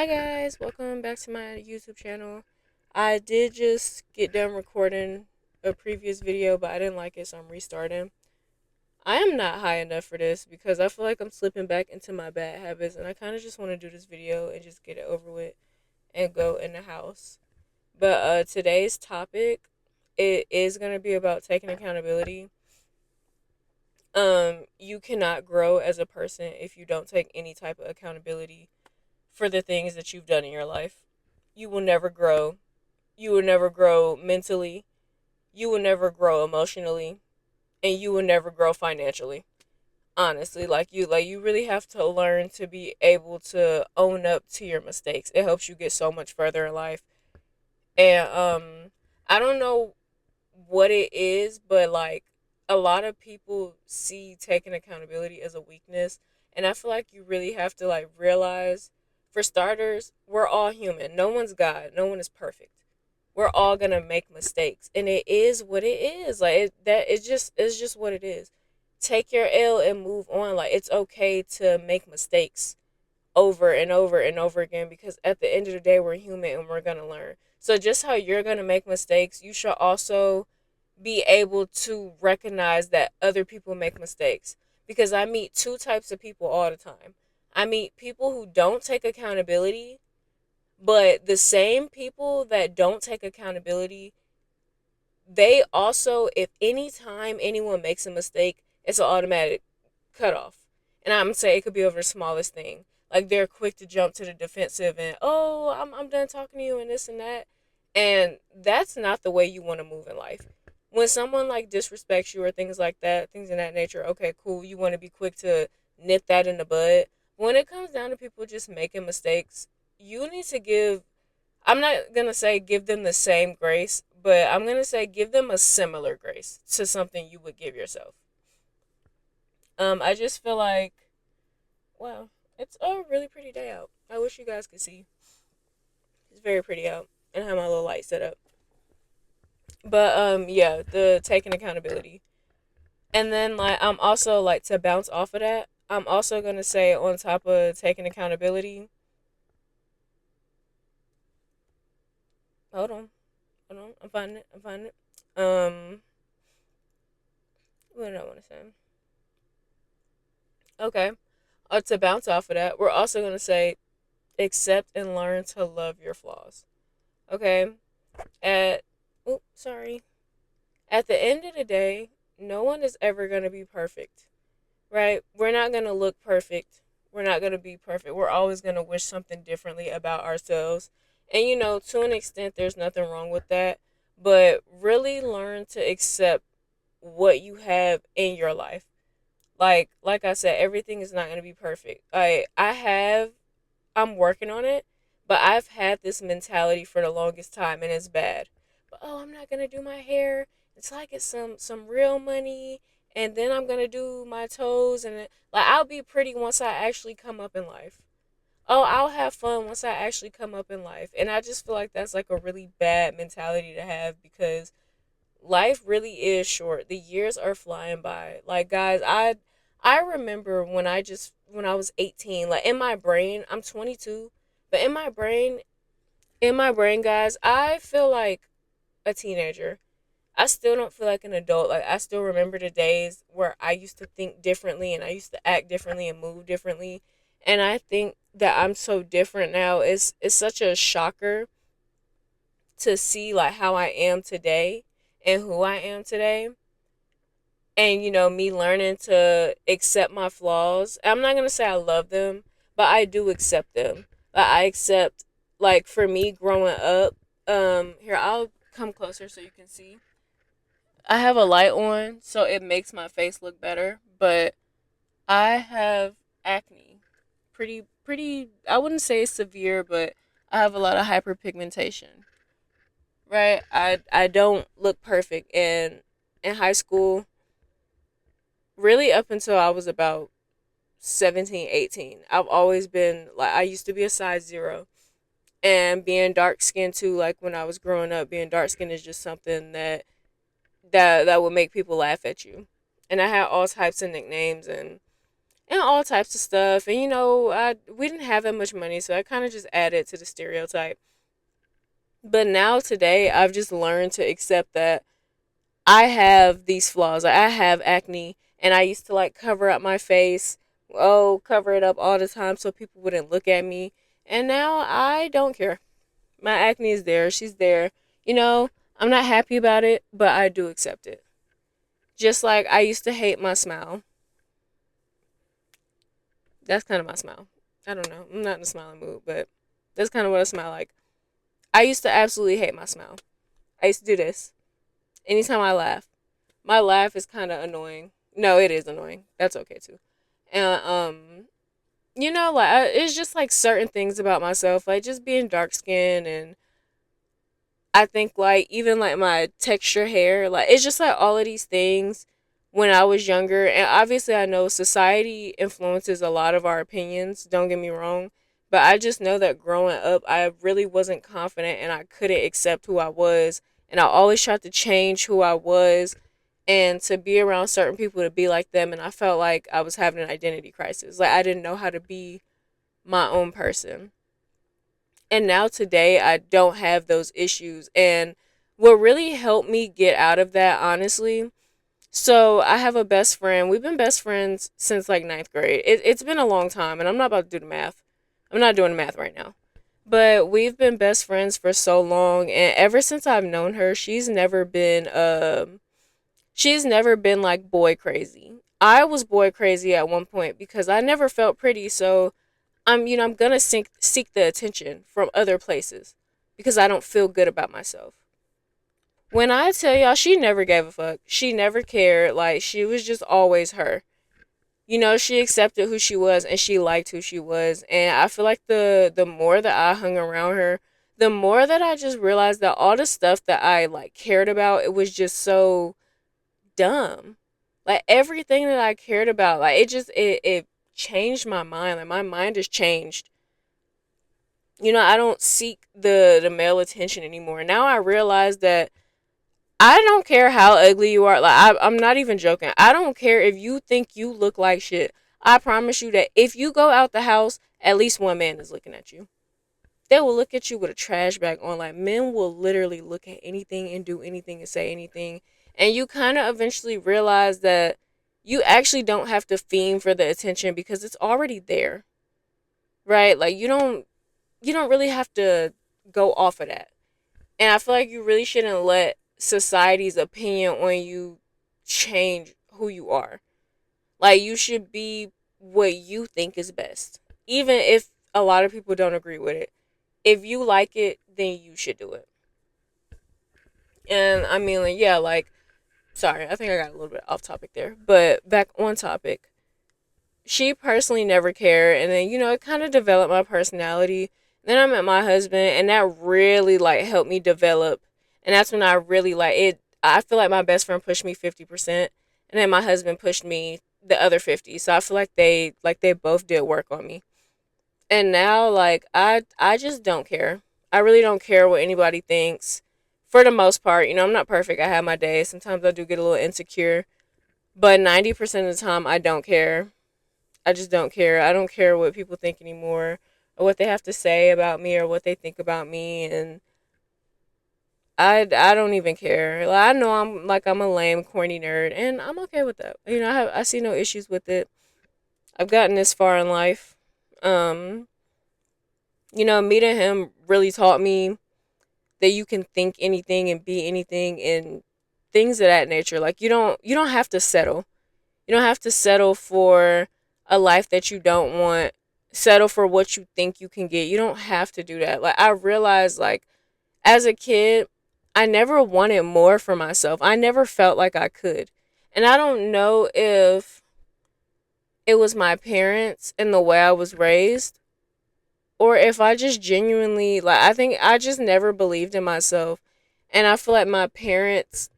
Hi guys, welcome back to my YouTube channel. I did just get done recording a previous video, but I didn't like it, so I'm restarting. I am not high enough for this because I feel like I'm slipping back into my bad habits, and I kind of just want to do this video and just get it over with and go in the house. But today's topic, it is going to be about taking accountability. You cannot grow as a person if you don't take any type of accountability for the things that you've done in your life. You will never grow. You will never grow mentally. You will never grow emotionally, and you will never grow financially. Honestly, like you really have to learn to be able to own up to your mistakes. It helps you get so much further in life. And I don't know what it is, but like a lot of people see taking accountability as a weakness, and I feel like you really have to like realize, for starters, we're all human. No one's God. No one is perfect. We're all gonna make mistakes, and it is what it is. Like it's just what it is. Take your L and move on. Like it's okay to make mistakes over and over and over again, because at the end of the day, we're human and we're gonna learn. So just how you're gonna make mistakes, you should also be able to recognize that other people make mistakes, because I meet two types of people all the time. I meet people who don't take accountability, but the same people that don't take accountability, they also, if any time anyone makes a mistake, it's an automatic cutoff. And I'm saying it could be over the smallest thing. Like they're quick to jump to the defensive and, oh, I'm done talking to you and this and that. And that's not the way you want to move in life. When someone like disrespects you or things like that, things in that nature, okay, cool. You want to be quick to nip that in the bud. When it comes down to people just making mistakes, you need to give, I'm not going to say give them the same grace, but I'm going to say give them a similar grace to something you would give yourself. I just feel like, wow, it's a really pretty day out. I wish you guys could see. It's very pretty out, and I have my little light set up. But yeah, the taking accountability, and then like I'm also like to bounce off of that. I'm also gonna say on top of taking accountability. Hold on, hold on. I'm finding it. I'm finding it. What did I want to say? Okay. To bounce off of that, we're also gonna say accept and learn to love your flaws. Okay. At oh sorry. At the end of the day, no one is ever going to be perfect, right? We're not going to look perfect. We're not going to be perfect. We're always going to wish something differently about ourselves. And, you know, to an extent, there's nothing wrong with that. But really learn to accept what you have in your life. Like I said, everything is not going to be perfect. I'm working on it, but I've had this mentality for the longest time, and it's bad. But oh, I'm not gonna do my hair until I get some real money, and then I'm gonna do my toes, and like I'll be pretty once I actually come up in life. Oh, I'll have fun once I actually come up in life, and I just feel like that's like a really bad mentality to have, because life really is short. The years are flying by. Like guys, I remember when I was 18, like in my brain, I'm 22, but in my brain guys, I feel like a teenager. I still don't feel like an adult. Like I still remember the days where I used to think differently and I used to act differently and move differently. And I think that I'm so different now. It's such a shocker to see like how I am today and who I am today, and you know me learning to accept my flaws. I'm not going to say I love them, but I do accept them. Like I accept, like for me growing up, here I'll come closer so you can see. I have a light on so it makes my face look better, but I have acne. Pretty I wouldn't say severe, but I have a lot of hyperpigmentation. Right? I don't look perfect, and in high school, really up until I was about 17, 18, I've always been like, I used to be a size 0, and being dark skinned too. Like when I was growing up, being dark skinned is just something that would make people laugh at you. And I had all types of nicknames, and and all types of stuff. And we didn't have that much money, so I kind of just added to the stereotype. But now today, I've just learned to accept that I have these flaws. Like, I have acne, and I used to like cover up my face. Oh, cover it up all the time so people wouldn't look at me. And now I don't care. My acne is there. She's there. You know, I'm not happy about it, but I do accept it. Just like I used to hate my smile. That's kind of my smile. I don't know. I'm not in a smiling mood, but that's kind of what I smile like. I used to absolutely hate my smile. I used to do this anytime I laugh. My laugh is kind of annoying. No, it is annoying. That's okay too. And it's just like certain things about myself, like just being dark skinned, and I think like even like my texture hair, like it's just like all of these things when I was younger. And obviously I know society influences a lot of our opinions, don't get me wrong, but I just know that growing up I really wasn't confident and I couldn't accept who I was, and I always tried to change who I was and to be around certain people to be like them, and I felt like I was having an identity crisis. Like I didn't know how to be my own person. And now today I don't have those issues. And what really helped me get out of that, honestly, so I have a best friend. We've been best friends since like ninth grade. It's been a long time, and I'm not about to do the math. I'm not doing the math right now. But we've been best friends for so long, and ever since I've known her, she's never been like boy crazy. I was boy crazy at one point because I never felt pretty, so I'm gonna seek the attention from other places because I don't feel good about myself. When I tell y'all, she never gave a fuck. She never cared. Like, she was just always her. She accepted who she was and she liked who she was. And I feel like the more that I hung around her, the more that I just realized that all the stuff that I like cared about, it was just so dumb. Like everything that I cared about, like it changed my mind. Like my mind has changed. I don't seek the male attention anymore. Now I realize that I don't care how ugly you are. Like I'm not even joking. I don't care if you think you look like shit. I promise you that if you go out the house, at least one man is looking at you. They will look at you with a trash bag on. Like men will literally look at anything and do anything and say anything. And you kind of eventually realize that you actually don't have to fiend for the attention because it's already there. Right? Like you don't really have to go off of that. And I feel like you really shouldn't let society's opinion on you change who you are. Like you should be what you think is best. Even if a lot of people don't agree with it. If you like it, then you should do it. And I mean, like, yeah, like, sorry, I think I got a little bit off topic there. But back on topic, she personally never cared. And then, it kind of developed my personality. Then I met my husband, and that really, like, helped me develop. And that's when I really, like, it. I feel like my best friend pushed me 50%. And then my husband pushed me the other 50. So I feel like they both did work on me. And now, like, I just don't care. I really don't care what anybody thinks. For the most part, I'm not perfect. I have my days. Sometimes I do get a little insecure. But 90% of the time, I don't care. I just don't care. I don't care what people think anymore, or what they have to say about me, or what they think about me. And I don't even care. Like, I know I'm a lame, corny nerd, and I'm okay with that. I see no issues with it. I've gotten this far in life. Um, Meeting him really taught me that you can think anything and be anything and things of that nature. Like you don't have to settle. You don't have to settle for a life that you don't want. Settle for what you think you can get. You don't have to do that. Like I realized like as a kid, I never wanted more for myself. I never felt like I could. And I don't know if it was my parents and the way I was raised, or if I just genuinely like I think I just never believed in myself. And I feel like my parents,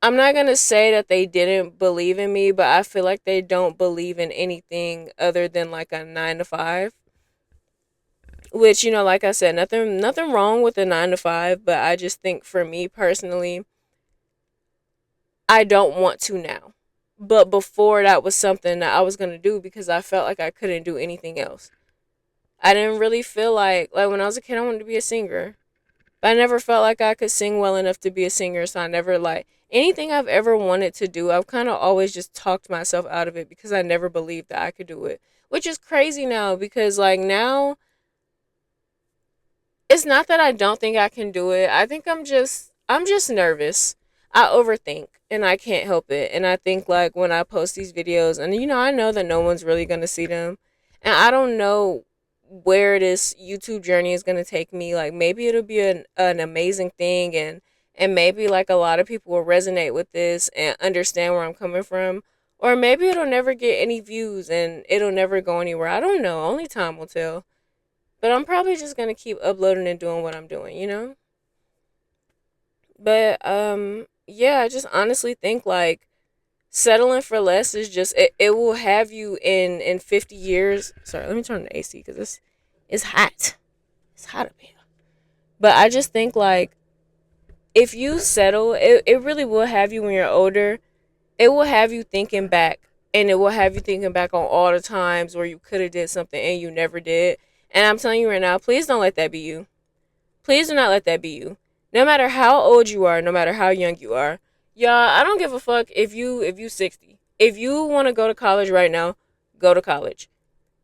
I'm not going to say that they didn't believe in me, but I feel like they don't believe in anything other than like a 9 to 5, which like I said, nothing wrong with a 9 to 5, but I just think for me personally, I don't want to now. But before that was something that I was going to do because I felt like I couldn't do anything else. I didn't really feel like when I was a kid I wanted to be a singer. But I never felt like I could sing well enough to be a singer, so I never like anything I've ever wanted to do. I've kind of always just talked myself out of it because I never believed that I could do it. Which is crazy now because like now it's not that I don't think I can do it. I think I'm just nervous. I overthink and I can't help it. And I think like when I post these videos and I know that no one's really going to see them. And I don't know where this YouTube journey is going to take me. Like maybe it'll be an amazing thing and maybe like a lot of people will resonate with this and understand where I'm coming from. Or maybe it'll never get any views and it'll never go anywhere. I don't know. Only time will tell. But I'm probably just gonna keep uploading and doing what I'm doing. But yeah, I just honestly think like settling for less is just it will have you in 50 years. Sorry, let me turn on the AC because it's hot. It's hot up here. But I just think like if you settle, it really will have you when you're older. It will have you thinking back and it will have you thinking back on all the times where you could have did something and you never did. And I'm telling you right now, please don't let that be you. Please do not let that be you. No matter how old you are, no matter how young you are. Y'all, I don't give a fuck if you 60. If you want to go to college right now, go to college.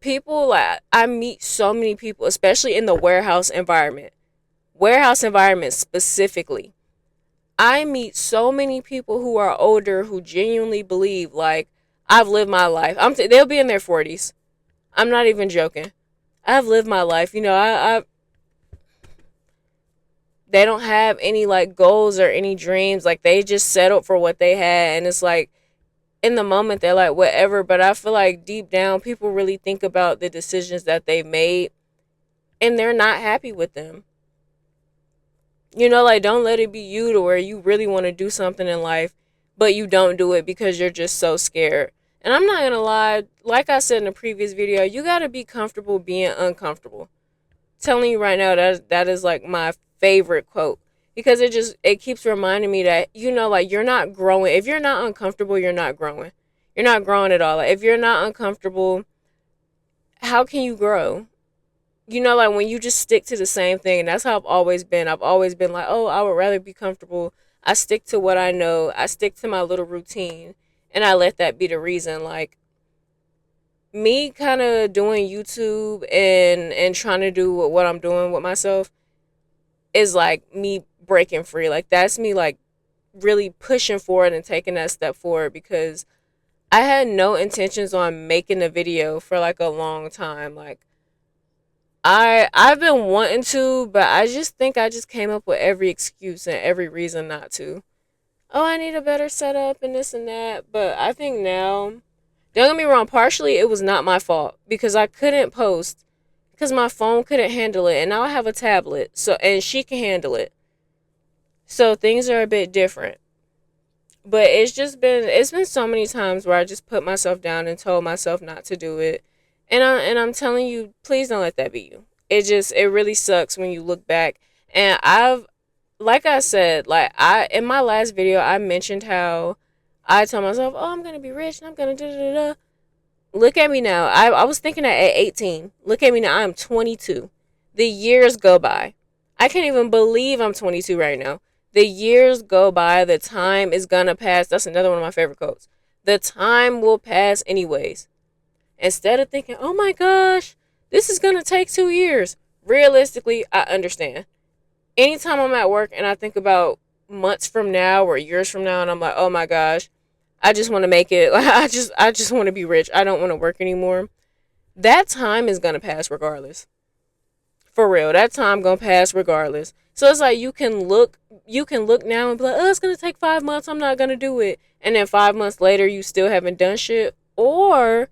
People like I meet so many people, especially in the warehouse environment. Warehouse environment specifically. I meet so many people who are older who genuinely believe like I've lived my life. They'll be in their 40s. I'm not even joking. I've lived my life. I they don't have any like goals or any dreams. Like they just settled for what they had, and it's like in the moment they're like whatever. But I feel like deep down, people really think about the decisions that they've made, and they're not happy with them. Like don't let it be you to where you really want to do something in life, but you don't do it because you're just so scared. And I'm not gonna lie, like I said in the previous video, you gotta be comfortable being uncomfortable. Telling you right now that is like my favorite quote because it keeps reminding me that like you're not growing. If you're not uncomfortable, you're not growing. You're not growing at all. Like, if you're not uncomfortable, how can you grow? Like when you just stick to the same thing, and that's how I've always been. I've always been like, oh, I would rather be comfortable. I stick to what I know. I stick to my little routine, and I let that be the reason. Like me kind of doing YouTube and trying to do what I'm doing with myself is like me breaking free. Like that's me like really pushing forward and taking that step forward because I had no intentions on making a video for like a long time. Like I've been wanting to, but I just think I just came up with every excuse and every reason not to. Oh, I need a better setup and this and that. But I think now, don't get me wrong, partially it was not my fault because I couldn't post because my phone couldn't handle it, and now I have a tablet, so and she can handle it. So things are a bit different. But it's been so many times where I just put myself down and told myself not to do it. And I'm telling you, please don't let that be you. It really sucks when you look back. And like I said, like I in my last video I mentioned how I told myself, "Oh, I'm going to be rich and I'm going to da da da." Look at me now. I was thinking that at 18. Look at me now. I'm 22. The years go by. I can't even believe I'm 22 right now. The years go by. The time is going to pass. That's another one of my favorite quotes. The time will pass anyways. Instead of thinking, oh my gosh, this is going to take 2 years. Realistically, I understand. Anytime I'm at work and I think about months from now or years from now and I'm like, oh my gosh, I just want to make it. Like I just want to be rich. I don't want to work anymore. That time is gonna pass regardless. For real, that time gonna pass regardless. So it's like you can look now and be like, oh, it's gonna take 5 months. I'm not gonna do it. And then 5 months later, you still haven't done shit. Or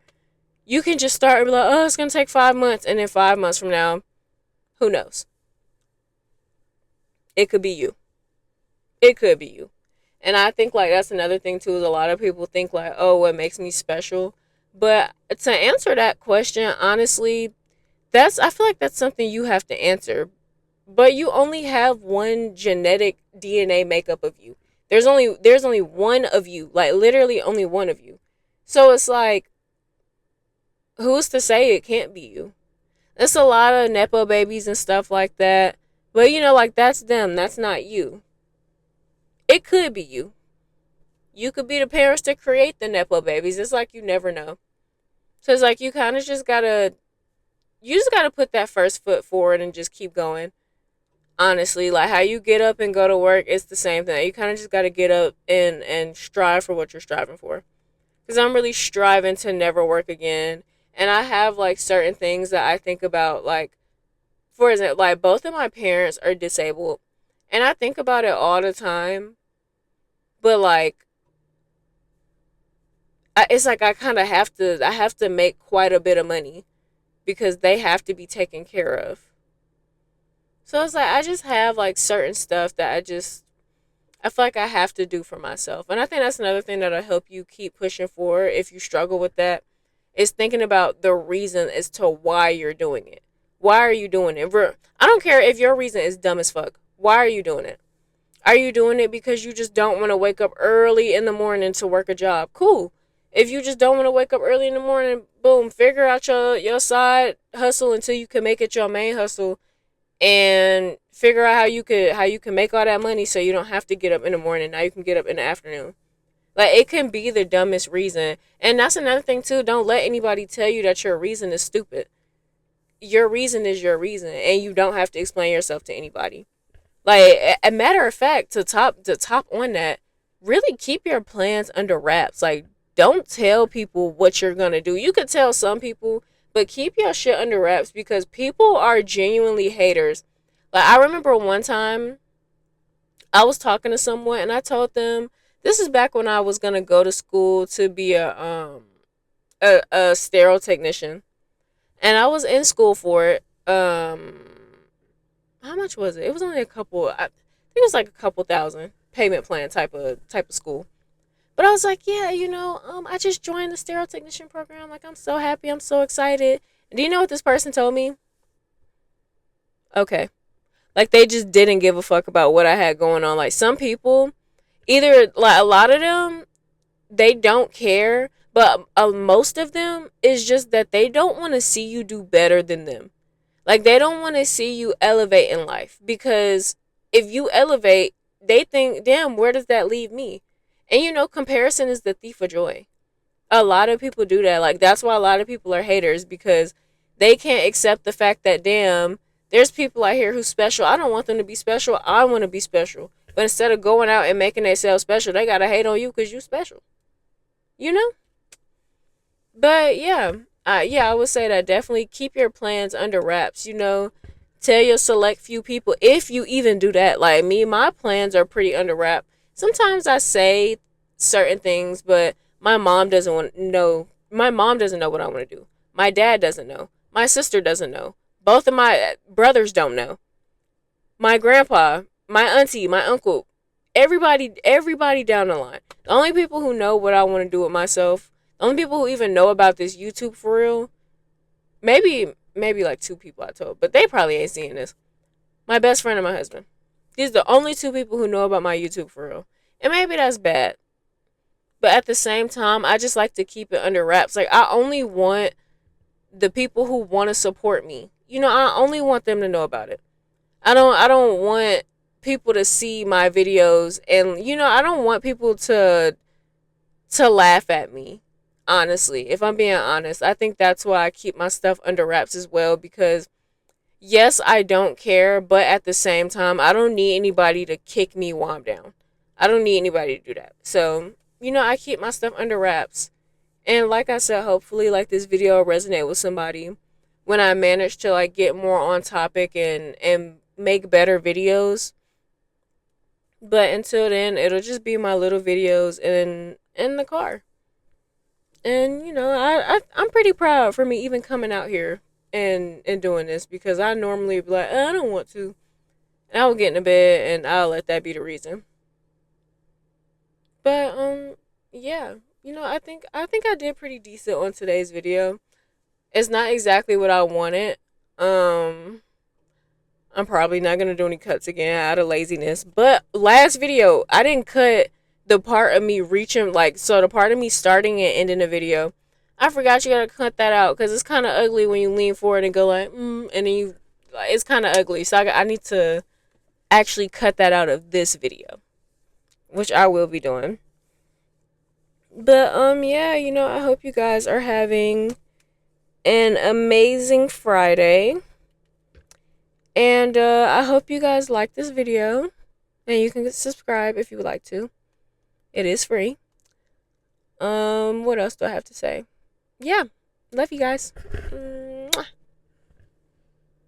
you can just start and be like, oh, it's gonna take 5 months, and then 5 months from now, who knows? It could be you. It could be you. And I think like that's another thing too is a lot of people think like, oh, what makes me special? But to answer that question, honestly, I feel like that's something you have to answer. But you only have one genetic DNA makeup of you. There's only one of you, like literally only one of you. So it's like, who's to say it can't be you? There's a lot of nepo babies and stuff like that, but like that's them. That's not you. It could be you. You could be the parents to create the nepo babies. It's like you never know. So it's like you just gotta put that first foot forward and just keep going. Honestly, like how you get up and go to work, it's the same thing. You kind of just gotta get up and strive for what you're striving for. Because I'm really striving to never work again, and I have like certain things that I think about, like for example, like both of my parents are disabled, and I think about it all the time. But like, it's like I have to make quite a bit of money because they have to be taken care of. So it's like I just have like certain stuff that I feel like I have to do for myself. And I think that's another thing that'll help you keep pushing forward if you struggle with that, is thinking about the reason as to why you're doing it. Why are you doing it? I don't care if your reason is dumb as fuck. Why are you doing it? Are you doing it because you just don't want to wake up early in the morning to work a job? Cool. If you just don't want to wake up early in the morning, boom, figure out your side hustle until you can make it your main hustle, and figure out how you can make all that money so you don't have to get up in the morning. Now you can get up in the afternoon. Like, it can be the dumbest reason. And that's another thing too. Don't let anybody tell you that your reason is stupid. Your reason is your reason, and you don't have to explain yourself to anybody. Like, a matter of fact, to top on that, really keep your plans under wraps. Like, don't tell people what you're gonna do. You could tell some people, but keep your shit under wraps because people are genuinely haters. Like, I remember one time I was talking to someone and I told them, this is back when I was gonna go to school to be a sterile technician, and I was in school for it. How much was it? It was only a couple. I think it was like a couple thousand payment plan type of school. But I was like, yeah, I just joined the sterile technician program. Like, I'm so happy. I'm so excited. And do you know what this person told me? Okay. Like, they just didn't give a fuck about what I had going on. Like, some people, either, like, a lot of them, they don't care. But most of them is just that they don't want to see you do better than them. Like, they don't want to see you elevate in life. Because if you elevate, they think, damn, where does that leave me? And comparison is the thief of joy. A lot of people do that. Like, that's why a lot of people are haters, because they can't accept the fact that, damn, there's people out here who's special. I don't want them to be special. I want to be special. But instead of going out and making themselves special, they gotta hate on you because you special. You know? But yeah, I would say that definitely keep your plans under wraps. Tell your select few people, if you even do that. Like me, my plans are pretty under wrap. Sometimes I say certain things, but my mom doesn't want to know. My mom doesn't know what I want to do. My dad doesn't know. My sister doesn't know. Both of my brothers don't know. My grandpa, my auntie, my uncle, everybody down the line. The only people who know what I want to do with myself, the only people who even know about this YouTube for real, maybe like two people I told, but they probably ain't seeing this. My best friend and my husband. These are the only two people who know about my YouTube for real. And maybe that's bad. But at the same time, I just like to keep it under wraps. Like, I only want the people who want to support me. I only want them to know about it. I don't want people to see my videos, and I don't want people to laugh at me. Honestly, if I'm being honest, I think that's why I keep my stuff under wraps as well, because yes, I don't care, but at the same time, I don't need anybody to kick me while I'm down. I don't need anybody to do that. So, I keep my stuff under wraps. And like I said, hopefully like this video will resonate with somebody when I manage to like get more on topic and make better videos. But until then, it'll just be my little videos in the car. And I'm pretty proud for me even coming out here and doing this, because I normally be like, I don't want to. And I'll get into bed and I'll let that be the reason. But yeah, I think I did pretty decent on today's video. It's not exactly what I wanted. Um I'm probably not gonna do any cuts again out of laziness. But last video, I didn't cut the part of me reaching, like, so the part of me starting and ending the video. I forgot you gotta cut that out because it's kind of ugly when you lean forward and go like, and then you, like, it's kind of ugly. So I need to actually cut that out of this video, which I will be doing. But yeah, I hope you guys are having an amazing Friday. And I hope you guys like this video. And you can subscribe if you would like to. It is free. What else do I have to say? Yeah. Love you guys.